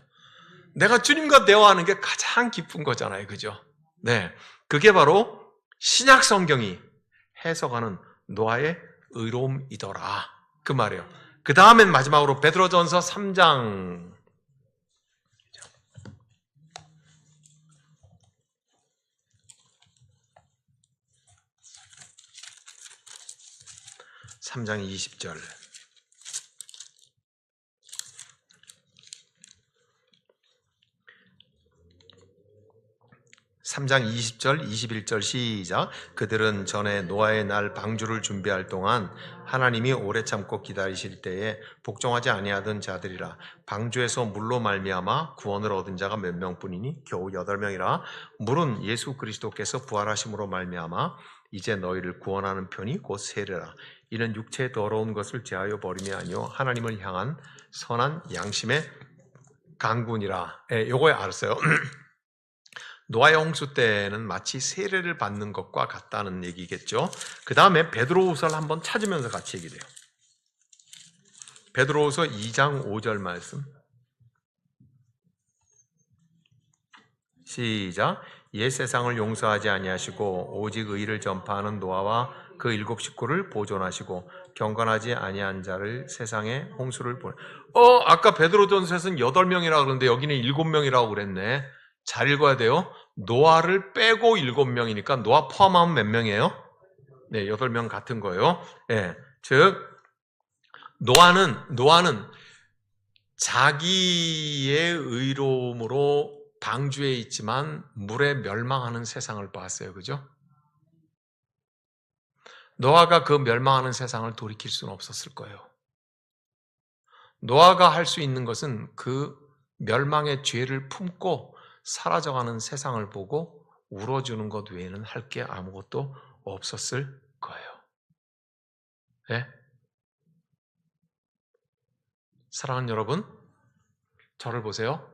내가 주님과 대화하는 게 가장 기쁜 거잖아요. 그죠? 네. 그게 바로 신약 성경이 해석하는 노아의 의로움이더라. 그 말이에요. 그 다음엔 마지막으로 베드로전서 3장 3장 20절. 3장 20절, 21절 시작. 그들은 전에 노아의 날 방주를 준비할 동안 하나님이 오래 참고 기다리실 때에 복종하지 아니하던 자들이라. 방주에서 물로 말미암아 구원을 얻은 자가 몇 명뿐이니 겨우 8명이라. 물은 예수 그리스도께서 부활하심으로 말미암아 이제 너희를 구원하는 편이 곧 세례라. 이는 육체의 더러운 것을 제하여 버림이 아니요 하나님을 향한 선한 양심의 강군이라. 요거에 알았어요. 노아의 홍수 때는 마치 세례를 받는 것과 같다는 얘기겠죠. 그 다음에 베드로후서를 한번 찾으면서 같이 얘기해요. 베드로후서 2장 5절 말씀. 시작. 옛 세상을 용서하지 아니하시고 오직 의를 전파하는 노아와 그 7 식구를 보존하시고 경건하지 아니한 자를 세상에 홍수를 보내. 아까 베드로전서에서는 8명이라고 그러는데 여기는 7명이라고 그랬네. 잘 읽어야 돼요. 노아를 빼고 7명이니까 노아 포함하면 몇 명이에요? 네, 8명 같은 거예요. 네, 즉 노아는 자기의 의로움으로 방주에 있지만 물에 멸망하는 세상을 봤어요. 그죠? 노아가 그 멸망하는 세상을 돌이킬 수는 없었을 거예요. 노아가 할 수 있는 것은 그 멸망의 죄를 품고 사라져가는 세상을 보고 울어주는 것 외에는 할 게 아무것도 없었을 거예요. 네? 사랑하는 여러분, 저를 보세요.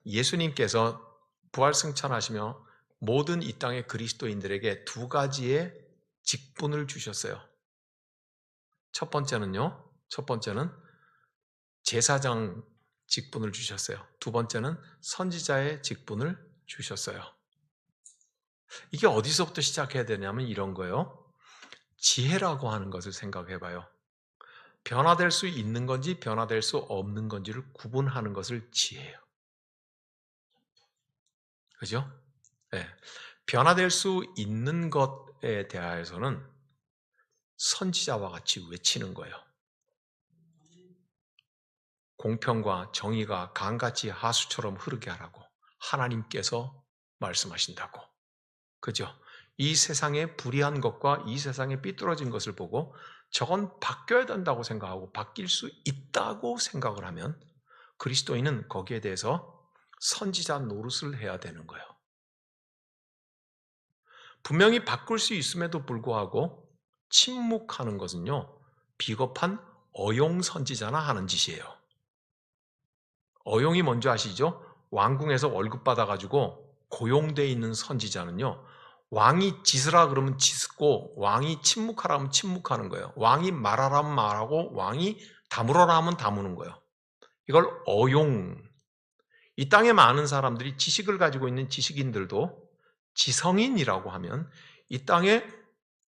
예수님께서 부활승천하시며 모든 이 땅의 그리스도인들에게 두 가지의 직분을 주셨어요. 첫 번째는 제사장 직분을 주셨어요. 두 번째는 선지자의 직분을 주셨어요. 이게 어디서부터 시작해야 되냐면 이런 거예요. 지혜라고 하는 것을 생각해 봐요. 변화될 수 있는 건지 변화될 수 없는 건지를 구분하는 것을 지혜예요. 그죠? 네. 변화될 수 있는 것에 대하여서는 선지자와 같이 외치는 거예요. 공평과 정의가 강같이 하수처럼 흐르게 하라고 하나님께서 말씀하신다고. 그죠? 이 세상의 불의한 것과 이 세상의 삐뚤어진 것을 보고 저건 바뀌어야 된다고 생각하고 바뀔 수 있다고 생각을 하면 그리스도인은 거기에 대해서 선지자 노릇을 해야 되는 거예요. 분명히 바꿀 수 있음에도 불구하고 침묵하는 것은요, 비겁한 어용 선지자나 하는 짓이에요. 어용이 뭔지 아시죠? 왕궁에서 월급 받아가지고 고용되어 있는 선지자는요, 왕이 짖으라 그러면 짖고 왕이 침묵하라 하면 침묵하는 거예요. 왕이 말하라 하면 말하고 왕이 다물어라 하면 다무는 거예요. 이걸 어용. 이 땅에 많은 사람들이 지식을 가지고 있는 지식인들도 지성인이라고 하면 이 땅에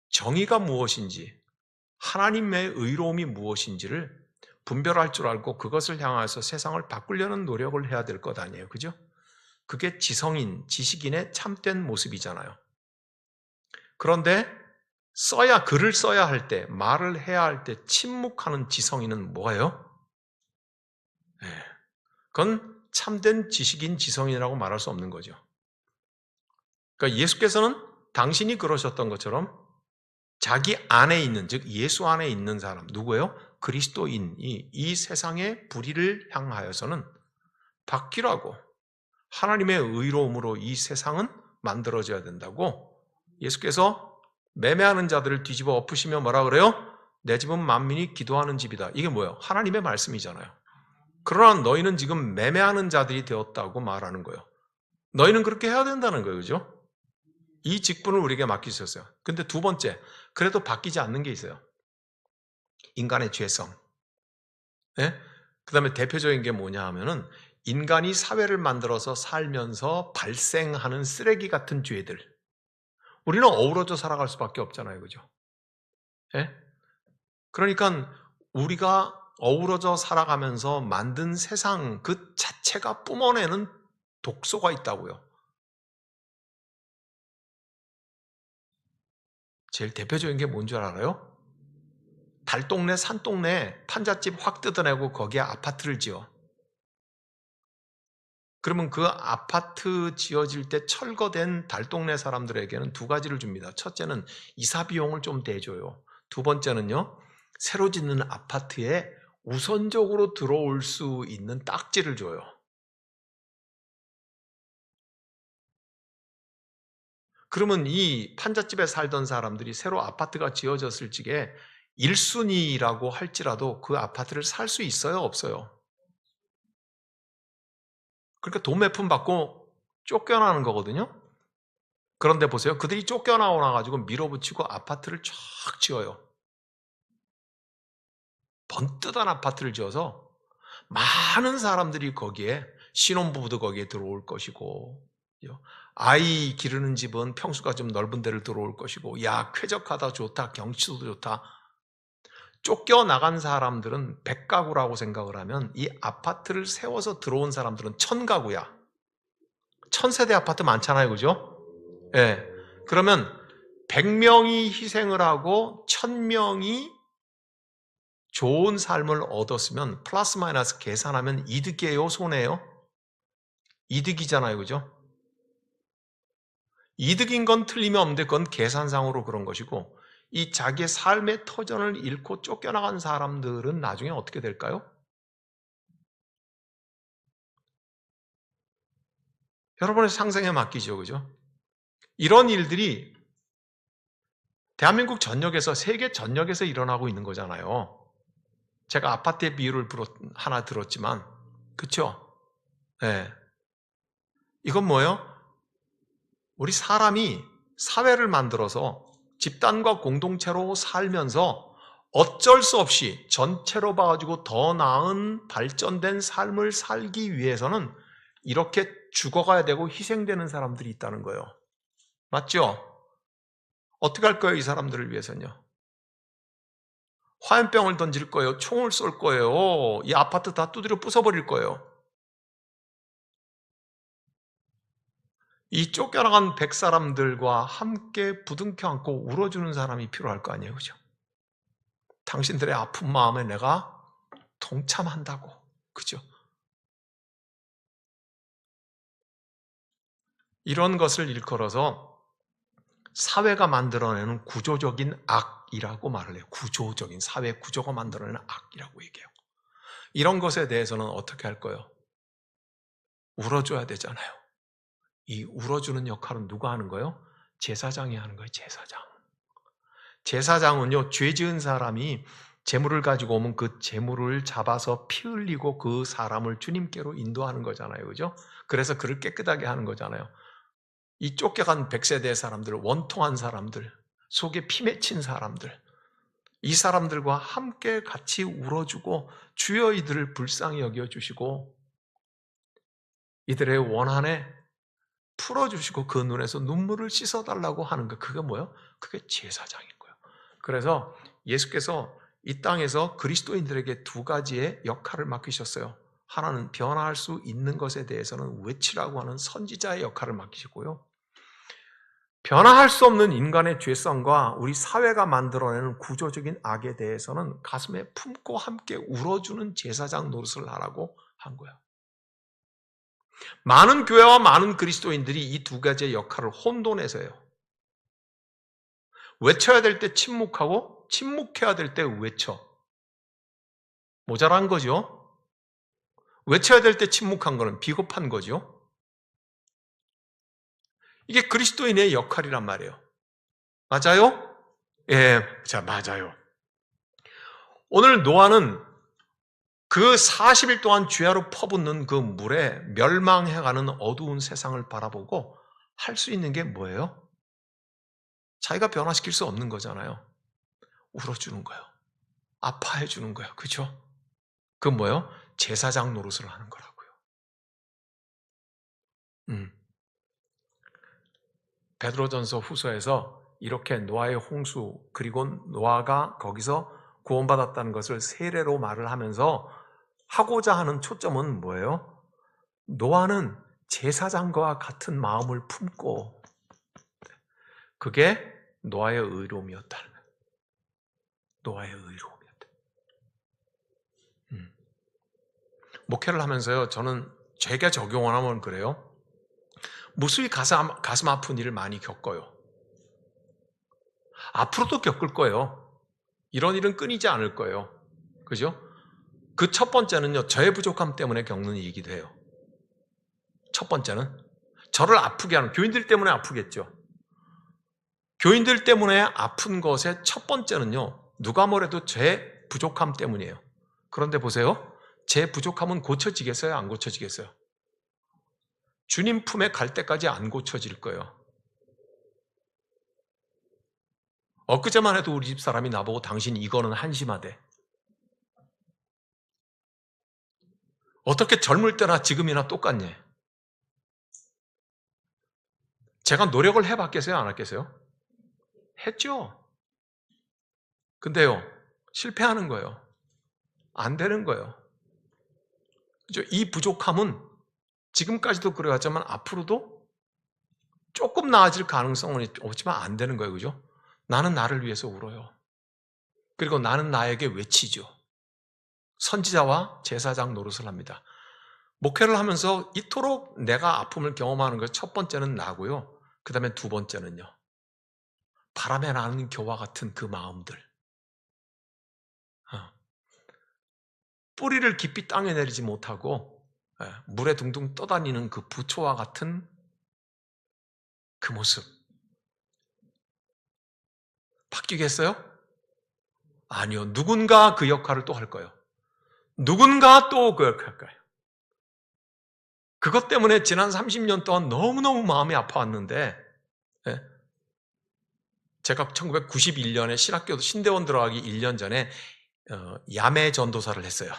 정의가 무엇인지 하나님의 의로움이 무엇인지를 분별할 줄 알고 그것을 향해서 세상을 바꾸려는 노력을 해야 될 것 아니에요. 그죠? 그게 지성인, 지식인의 참된 모습이잖아요. 그런데 글을 써야 할 때, 말을 해야 할 때 침묵하는 지성인은 뭐예요? 네. 그건 참된 지식인, 지성인이라고 말할 수 없는 거죠. 그러니까 예수께서는 당신이 그러셨던 것처럼 자기 안에 있는, 즉 예수 안에 있는 사람, 누구예요? 그리스도인이 이 세상의 불의를 향하여서는 바뀌라고, 하나님의 의로움으로 이 세상은 만들어져야 된다고 예수께서 매매하는 자들을 뒤집어 엎으시며 뭐라 그래요? 내 집은 만민이 기도하는 집이다. 이게 뭐예요? 하나님의 말씀이잖아요. 그러나 너희는 지금 매매하는 자들이 되었다고 말하는 거예요. 너희는 그렇게 해야 된다는 거예요. 그죠? 이 직분을 우리에게 맡기셨어요. 근데 두 번째, 그래도 바뀌지 않는 게 있어요. 인간의 죄성. 네? 그 다음에 대표적인 게 뭐냐 하면은 인간이 사회를 만들어서 살면서 발생하는 쓰레기 같은 죄들. 우리는 어우러져 살아갈 수밖에 없잖아요. 그죠? 네? 그러니까 우리가 어우러져 살아가면서 만든 세상 그 자체가 뿜어내는 독소가 있다고요. 제일 대표적인 게 뭔 줄 알아요? 달동네 산동네 판잣집 확 뜯어내고 거기에 아파트를 지어. 그러면 그 아파트 지어질 때 철거된 달동네 사람들에게는 두 가지를 줍니다. 첫째는 이사 비용을 좀 대줘요. 두 번째는요, 새로 짓는 아파트에 우선적으로 들어올 수 있는 딱지를 줘요. 그러면 이 판잣집에 살던 사람들이 새로 아파트가 지어졌을 적에 1순위라고 할지라도 그 아파트를 살 수 있어요? 없어요? 그러니까 돈 몇 푼 받고 쫓겨나는 거거든요. 그런데 보세요. 그들이 쫓겨나오나 가지고 밀어붙이고 아파트를 쫙 지어요. 번듯한 아파트를 지어서 많은 사람들이 거기에, 신혼부부도 거기에 들어올 것이고, 아이 기르는 집은 평수가 좀 넓은 데를 들어올 것이고, 야 쾌적하다, 좋다, 경치도 좋다. 쫓겨나간 사람들은 100가구라고 생각을 하면 이 아파트를 세워서 들어온 사람들은 1000가구야. 1000세대 아파트 많잖아요. 그죠? 예. 그러면 100명이 희생을 하고 1000명이 좋은 삶을 얻었으면 플러스 마이너스 계산하면 이득이에요, 손해요? 이득이잖아요. 그죠? 이득인 건 틀림이 없는데 그건 계산상으로 그런 것이고, 이 자기의 삶의 터전을 잃고 쫓겨나간 사람들은 나중에 어떻게 될까요? 여러분의 상상에 맡기죠, 그죠? 이런 일들이 대한민국 전역에서, 세계 전역에서 일어나고 있는 거잖아요. 제가 아파트의 비유를 하나 들었지만, 그쵸? 네. 이건 뭐예요? 우리 사람이 사회를 만들어서 집단과 공동체로 살면서 어쩔 수 없이 전체로 봐가지고 더 나은 발전된 삶을 살기 위해서는 이렇게 죽어가야 되고 희생되는 사람들이 있다는 거예요. 맞죠? 어떻게 할 거예요, 이 사람들을 위해서는요? 화염병을 던질 거예요? 총을 쏠 거예요? 이 아파트 다 두드려 부숴버릴 거예요? 이 쫓겨나간 100사람들과 함께 부둥켜 안고 울어주는 사람이 필요할 거 아니에요, 그죠? 당신들의 아픈 마음에 내가 동참한다고, 그죠? 이런 것을 일컬어서 사회가 만들어내는 구조적인 악이라고 말을 해요. 구조적인, 사회 구조가 만들어내는 악이라고 얘기해요. 이런 것에 대해서는 어떻게 할 거예요? 울어줘야 되잖아요. 이 울어주는 역할은 누가 하는 거예요? 제사장이 하는 거예요, 제사장. 제사장은요, 죄 지은 사람이 재물을 가지고 오면 그 재물을 잡아서 피 흘리고 그 사람을 주님께로 인도하는 거잖아요, 그죠? 그래서 그를 깨끗하게 하는 거잖아요. 이 쫓겨간 100세대 사람들, 원통한 사람들, 속에 피 맺힌 사람들, 이 사람들과 함께 같이 울어주고 주여 이들을 불쌍히 여겨주시고 이들의 원한에 풀어주시고 그 눈에서 눈물을 씻어달라고 하는 거, 그게 뭐예요? 그게 제사장인 거예요. 그래서 예수께서 이 땅에서 그리스도인들에게 두 가지의 역할을 맡기셨어요. 하나는 변화할 수 있는 것에 대해서는 외치라고 하는 선지자의 역할을 맡기셨고요. 변화할 수 없는 인간의 죄성과 우리 사회가 만들어내는 구조적인 악에 대해서는 가슴에 품고 함께 울어주는 제사장 노릇을 하라고 한 거예요. 많은 교회와 많은 그리스도인들이 이 두 가지의 역할을 혼돈해서 해요. 외쳐야 될 때 침묵하고 침묵해야 될 때 외쳐. 모자란 거죠. 외쳐야 될 때 침묵한 거는 비겁한 거죠. 이게 그리스도인의 역할이란 말이에요. 맞아요? 예, 자, 맞아요. 오늘 노아는 그 40일 동안 주야로 퍼붓는 그 물에 멸망해가는 어두운 세상을 바라보고 할 수 있는 게 뭐예요? 자기가 변화시킬 수 없는 거잖아요. 울어주는 거예요. 아파해 주는 거예요. 그죠? 그건 뭐예요? 제사장 노릇을 하는 거라고요. 베드로전서 후서에서 이렇게 노아의 홍수, 그리고 노아가 거기서 구원받았다는 것을 세례로 말을 하면서 하고자 하는 초점은 뭐예요? 노아는 제사장과 같은 마음을 품고, 그게 노아의 의로움이었다는 거예요. 노아의 의로움이었다. 목회를 하면서요, 저는 제가 적용을 하면 그래요. 무수히 가슴 아픈 일을 많이 겪어요. 앞으로도 겪을 거예요. 이런 일은 끊이지 않을 거예요. 그죠? 그 첫 번째는요, 저의 부족함 때문에 겪는 일이기도 해요. 첫 번째는 저를 아프게 하는, 교인들 때문에 아프겠죠. 교인들 때문에 아픈 것의 첫 번째는요, 누가 뭐래도 제 부족함 때문이에요. 그런데 보세요. 제 부족함은 고쳐지겠어요? 안 고쳐지겠어요? 주님 품에 갈 때까지 안 고쳐질 거예요. 엊그제만 해도 우리 집 사람이 나보고 당신 이거는 한심하대. 어떻게 젊을 때나 지금이나 똑같니? 제가 노력을 해봤겠어요? 안 했겠어요? 했죠. 근데요, 실패하는 거예요. 안 되는 거예요. 그죠? 이 부족함은 지금까지도 그래왔지만 앞으로도 조금 나아질 가능성은 없지만 안 되는 거예요. 그죠? 나는 나를 위해서 울어요. 그리고 나는 나에게 외치죠. 선지자와 제사장 노릇을 합니다. 목회를 하면서 이토록 내가 아픔을 경험하는 것 첫 번째는 나고요. 그 다음에 두 번째는요, 바람에 나는 겨와 같은 그 마음들, 뿌리를 깊이 땅에 내리지 못하고 물에 둥둥 떠다니는 그 부초와 같은 그 모습 바뀌겠어요? 아니요. 누군가 그 역할을 또 할 거예요. 누군가 또 그 역할을 할 거예요. 그것 때문에 지난 30년 동안 너무너무 마음이 아파왔는데, 제가 1991년에 신학교 신대원 들어가기 1년 전에 야매 전도사를 했어요.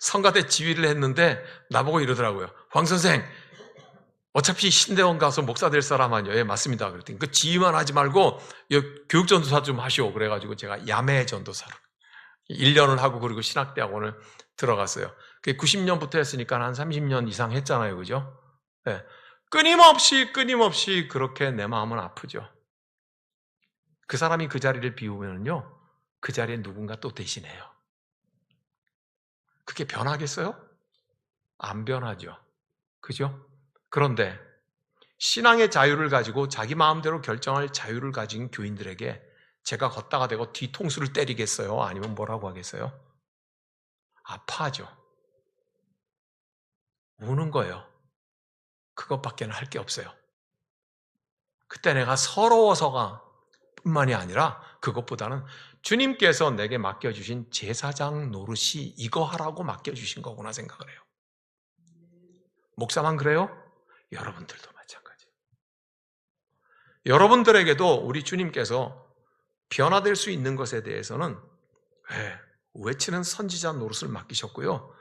성가대 지휘를 했는데 나보고 이러더라고요. 황 선생, 어차피 신대원 가서 목사 될 사람 아니에요? 예, 맞습니다. 그랬더니 그 지휘만 하지 말고 교육 전도사 좀 하시오. 그래가지고 제가 야매 전도사로 1년을 하고 그리고 신학대학원을 들어갔어요. 그게 90년부터 했으니까 한 30년 이상 했잖아요. 그죠? 네. 끊임없이 그렇게 내 마음은 아프죠. 그 사람이 그 자리를 비우면요, 그 자리에 누군가 또 대신해요. 그게 변하겠어요? 안 변하죠. 그죠? 그런데 신앙의 자유를 가지고 자기 마음대로 결정할 자유를 가진 교인들에게 제가 걷다가 대고 뒤통수를 때리겠어요? 아니면 뭐라고 하겠어요? 아파하죠. 우는 거예요. 그것밖에는 할 게 없어요. 그때 내가 서러워서가 뿐만이 아니라 그것보다는 주님께서 내게 맡겨주신 제사장 노릇이 이거 하라고 맡겨주신 거구나 생각을 해요. 목사만 그래요? 여러분들도 마찬가지예요. 여러분들에게도 우리 주님께서 변화될 수 있는 것에 대해서는 외치는 선지자 노릇을 맡기셨고요.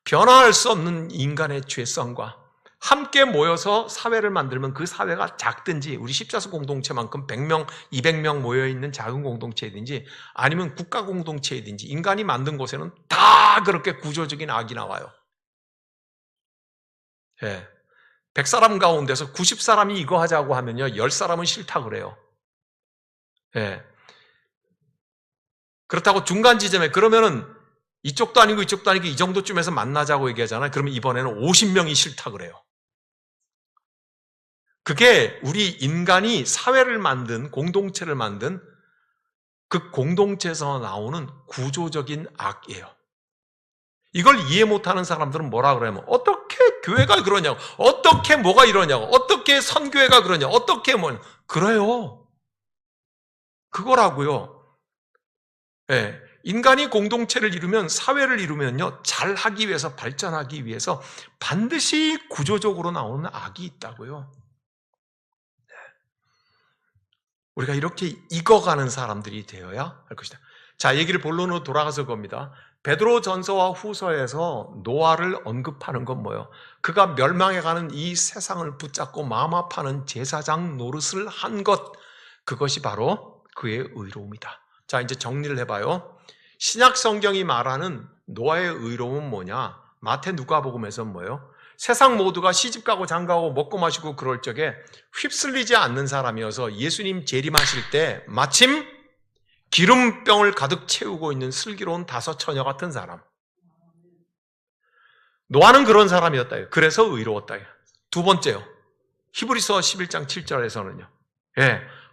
변화할 수 없는 인간의 죄성과 함께 모여서 사회를 만들면 그 사회가 작든지 우리 십자수 공동체만큼 100명, 200명 모여있는 작은 공동체이든지 아니면 국가 공동체이든지 인간이 만든 곳에는 다 그렇게 구조적인 악이 나와요. 100사람 가운데서 90사람이 이거 하자고 하면요, 10사람은 싫다 그래요. 그렇다고 중간 지점에 그러면은 이쪽도 아니고 이쪽도 아니고 이 정도쯤에서 만나자고 얘기하잖아요. 그러면 이번에는 50명이 싫다 그래요. 그게 우리 인간이 사회를 만든, 공동체를 만든 그 공동체에서 나오는 구조적인 악이에요. 이걸 이해 못하는 사람들은 뭐라 그러냐면 어떻게 교회가 그러냐고, 어떻게 뭐가 이러냐고, 어떻게 선교회가 그러냐고, 어떻게 뭐 그래요. 그거라고요. 인간이 공동체를 이루면, 사회를 이루면요, 잘하기 위해서, 발전하기 위해서 반드시 구조적으로 나오는 악이 있다고요. 우리가 이렇게 익어가는 사람들이 되어야 할 것이다. 자, 얘기를 본론으로 돌아가서 겁니다. 베드로 전서와 후서에서 노아를 언급하는 건 뭐예요? 그가 멸망해가는 이 세상을 붙잡고 마음 아파하는 제사장 노릇을 한 것, 그것이 바로 그의 의로움이다. 자, 이제 정리를 해봐요. 신약 성경이 말하는 노아의 의로움은 뭐냐? 마태 누가복음에서는 뭐예요? 세상 모두가 시집가고 장가고 먹고 마시고 그럴 적에 휩쓸리지 않는 사람이어서 예수님 재림하실 때 마침 기름병을 가득 채우고 있는 슬기로운 5 처녀 같은 사람. 노아는 그런 사람이었다. 그래서 의로웠다. 두 번째요. 히브리서 11장 7절에서는요.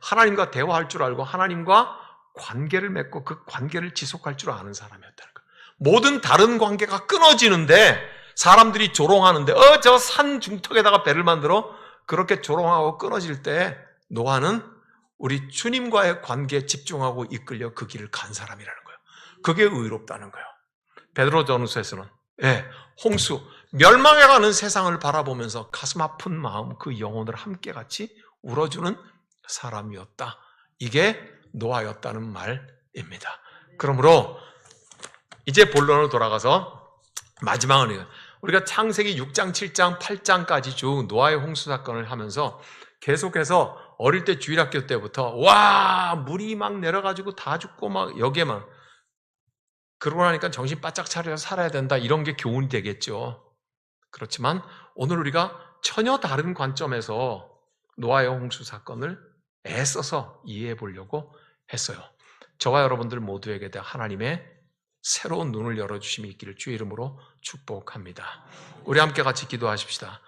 하나님과 대화할 줄 알고 하나님과 관계를 맺고 그 관계를 지속할 줄 아는 사람이었다는 거예요. 모든 다른 관계가 끊어지는데 사람들이 조롱하는데 저 산 중턱에다가 배를 만들어 그렇게 조롱하고 끊어질 때 노아는 우리 주님과의 관계에 집중하고 이끌려 그 길을 간 사람이라는 거예요. 그게 의롭다는 거예요. 베드로전후서에서는 홍수, 멸망해가는 세상을 바라보면서 가슴 아픈 마음, 그 영혼을 함께 같이 울어주는 사람이었다. 이게 노아였다는 말입니다. 그러므로 이제 본론으로 돌아가서 마지막은 우리가 창세기 6장, 7장, 8장까지 쭉 노아의 홍수 사건을 하면서 계속해서 어릴 때 주일학교 때부터 와 물이 막 내려가지고 다 죽고 막 여기에만 그러고 나니까 정신 바짝 차려서 살아야 된다 이런 게 교훈이 되겠죠. 그렇지만 오늘 우리가 전혀 다른 관점에서 노아의 홍수 사건을 애써서 이해해 보려고 했어요. 저와 여러분들 모두에게 대한 하나님의 새로운 눈을 열어주심이 있기를 주의 이름으로 축복합니다. 우리 함께 같이 기도하십시다.